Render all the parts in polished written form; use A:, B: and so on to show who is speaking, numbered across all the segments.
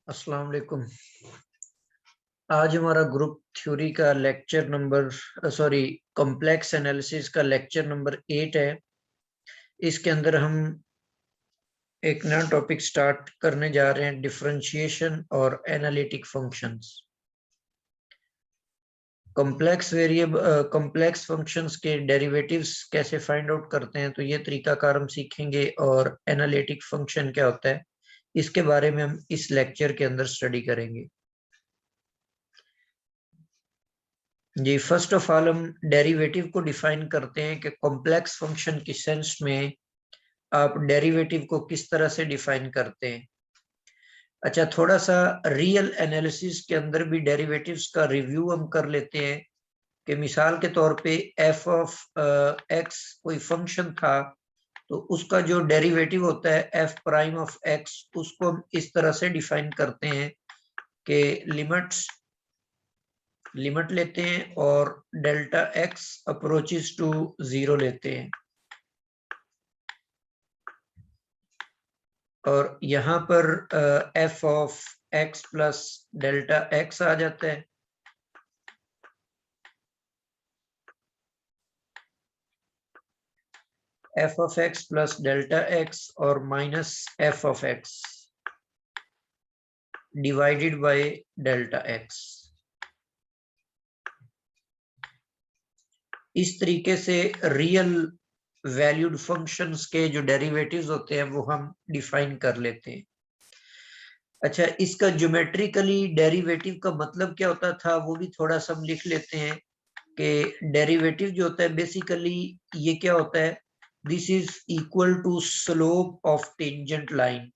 A: अस्सलाम वालेकुम। आज हमारा ग्रुप थ्योरी का लेक्चर नंबर कॉम्प्लेक्स एनालिसिस का लेक्चर नंबर 8 है। इसके अंदर हम एक नया टॉपिक स्टार्ट करने जा रहे हैं, डिफरेंशिएशन और एनालिटिक फंक्शंस। कॉम्प्लेक्स फंक्शंस के डेरिवेटिव्स कैसे फाइंड आउट करते हैं, तो ये तरीकाकार हम सीखेंगे। और एनालिटिक फंक्शन क्या होता है, इसके बारे में हम इस लेक्चर के अंदर स्टडी करेंगे। जी, फर्स्ट ऑफ ऑल हम डेरिवेटिव को डिफाइन करते हैं कि कॉम्प्लेक्स फंक्शन की सेंस में आप डेरिवेटिव को किस तरह से डिफाइन करते हैं। अच्छा, थोड़ा सा रियल एनालिसिस के अंदर भी डेरिवेटिव्स का रिव्यू हम कर लेते हैं कि मिसाल के तौर पे एफ ऑफ एक्स कोई फंक्शन था, तो उसका जो डेरिवेटिव होता है एफ प्राइम ऑफ एक्स, उसको हम इस तरह से डिफाइन करते हैं कि लिमिट लेते हैं और डेल्टा एक्स अप्रोचेस टू 0 लेते हैं। और यहाँ पर F of X plus delta X आ जाता है। F of X plus delta X और minus F of X divided by delta X. इस तरीके से रियल वैल्यूड फंक्शंस के जो डेरिवेटिव्स होते हैं वो हम डिफाइन कर लेते हैं। अच्छा, इसका ज्योमेट्रिकली डेरिवेटिव का मतलब क्या होता था वो भी थोड़ा सा हम लिख लेते हैं कि डेरिवेटिव जो होता है बेसिकली ये क्या होता है, this is equal to slope of tangent line.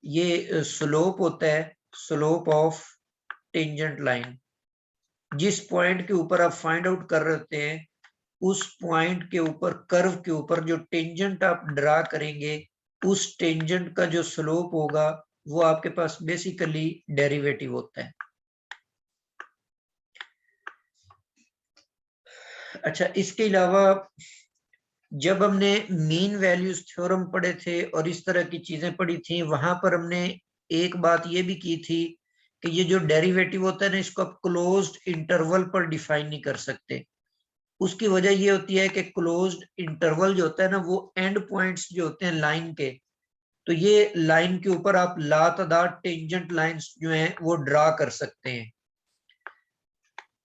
A: ये स्लोप होता है, स्लोप ऑफ टेंजेंट लाइन। जिस पॉइंट के ऊपर आप फाइंड आउट कर रहे होते हैं, उस पॉइंट के ऊपर, कर्व के ऊपर जो टेंजेंट आप ड्रा करेंगे, उस टेंजेंट का जो स्लोप होगा वो आपके पास बेसिकली डेरिवेटिव होता है। अच्छा, इसके अलावा जब हमने मीन वैल्यूज थ्योरम पढ़े थे और इस तरह की चीजें पढ़ी थी, वहां पर हमने एक बात ये भी की थी कि ये जो डेरिवेटिव होता है ना, इसको आप क्लोज्ड इंटरवल पर डिफाइन नहीं कर सकते। उसकी वजह ये होती है कि क्लोज्ड इंटरवल जो होता है ना, वो एंड पॉइंट्स जो होते हैं लाइन के, तो ये लाइन के ऊपर आप लातादार टेंजेंट लाइंस जो हैं वो ड्रा कर सकते हैं।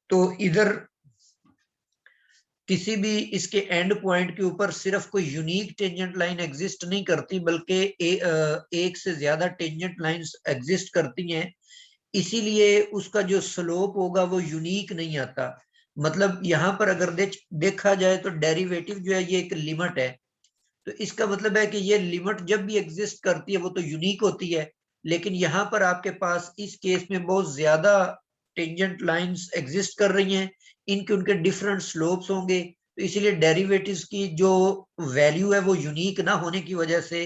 A: तो इधर किसी भी इसके एंड पॉइंट के ऊपर सिर्फ कोई यूनिक टेंजेंट लाइन एग्जिस्ट नहीं करती, बल्कि एक से ज्यादा टेंजेंट लाइंस एग्जिस्ट करती हैं। इसीलिए उसका जो स्लोप होगा वो यूनिक नहीं आता। मतलब यहाँ पर अगर देखा जाए तो डेरिवेटिव जो है ये एक लिमिट है, तो इसका मतलब है कि ये लिमिट जब भी एग्जिस्ट करती है वो तो यूनिक होती है। लेकिन यहाँ पर आपके पास इस केस में बहुत ज्यादा टेंजेंट लाइंस एग्जिस्ट कर रही हैं, इनके उनके डिफरेंट स्लोप्स होंगे, तो इसीलिए डेरिवेटिव्स की जो वैल्यू है वो यूनिक ना होने की वजह से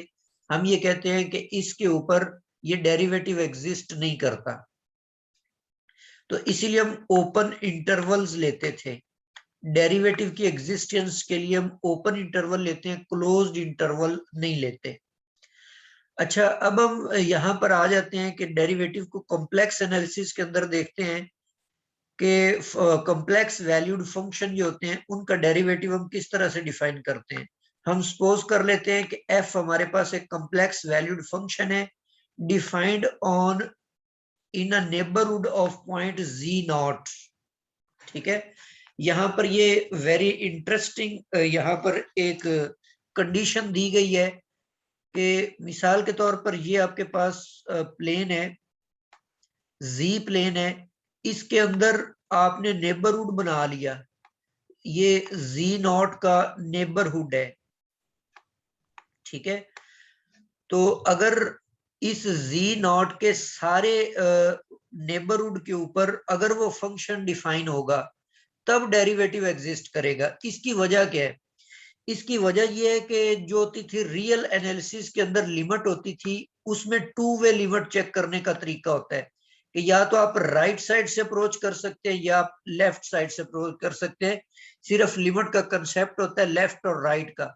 A: हम ये कहते हैं कि इसके ऊपर ये डेरिवेटिव एग्जिस्ट नहीं करता। तो इसीलिए हम ओपन इंटरवल्स लेते थे। डेरिवेटिव की एग्जिस्टेंस के लिए हम ओपन इंटरवल लेते हैं, क्लोज्ड इंटरवल नहीं लेते। अच्छा, अब हम यहाँ पर आ जाते हैं कि डेरिवेटिव को कॉम्प्लेक्स एनालिसिस के अंदर देखते हैं कि कॉम्प्लेक्स वैल्यूड फंक्शन जो होते हैं उनका डेरिवेटिव हम किस तरह से डिफाइन करते हैं। हम सपोज कर लेते हैं कि एफ हमारे पास एक कॉम्प्लेक्स वैल्यूड फंक्शन है, defined on in a neighbourhood of point z naught. ठीक है, यहाँ पर ये वेरी इंटरेस्टिंग यहाँ पर एक कंडीशन दी गई है कि मिसाल के तौर पर ये आपके पास प्लेन है, जी प्लेन है, इसके अंदर आपने नेबरहुड बना लिया, ये जी नॉट का नेबरहुड है। ठीक है, तो अगर इस जी नॉट के सारे नेबरहुड के ऊपर अगर वो फंक्शन डिफाइन होगा तब डेरिवेटिव एग्जिस्ट करेगा। इसकी वजह क्या है? इसकी वजह यह है कि जो होती थी रियल एनालिसिस के अंदर लिमिट होती थी, उसमें टू वे लिमिट चेक करने का तरीका होता है कि या तो आप राइट साइड से अप्रोच कर सकते हैं या आप लेफ्ट साइड से अप्रोच कर सकते हैं। सिर्फ लिमिट का कंसेप्ट होता है लेफ्ट और राइट का।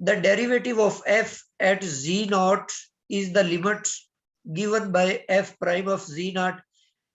A: The derivative of f at z naught is the limit given by f prime of z naught.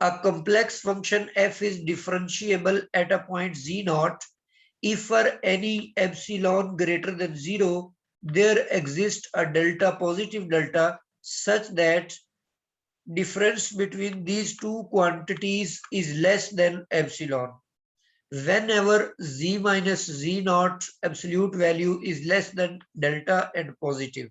A: A complex function f is differentiable at a point z naught if for any epsilon greater than 0 there exists a delta, positive delta, such that difference between these two quantities is less than epsilon. Whenever z minus z naught absolute value is less than delta and positive.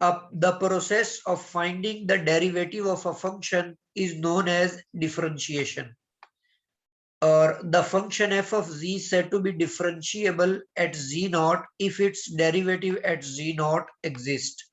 A: The process of finding the derivative of a function is known as differentiation. Or the function f of z is said to be differentiable at z naught if its derivative at z naught exists.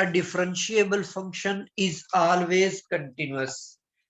A: a differentiable function is always continuous.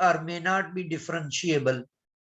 A: or may not be differentiable،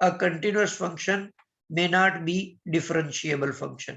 A: A continuous function may not be differentiable function.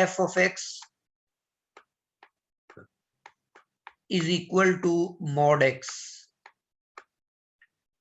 A: f of x is equal to mod x.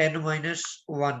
A: n-1.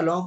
A: along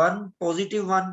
A: 1 +1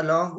A: along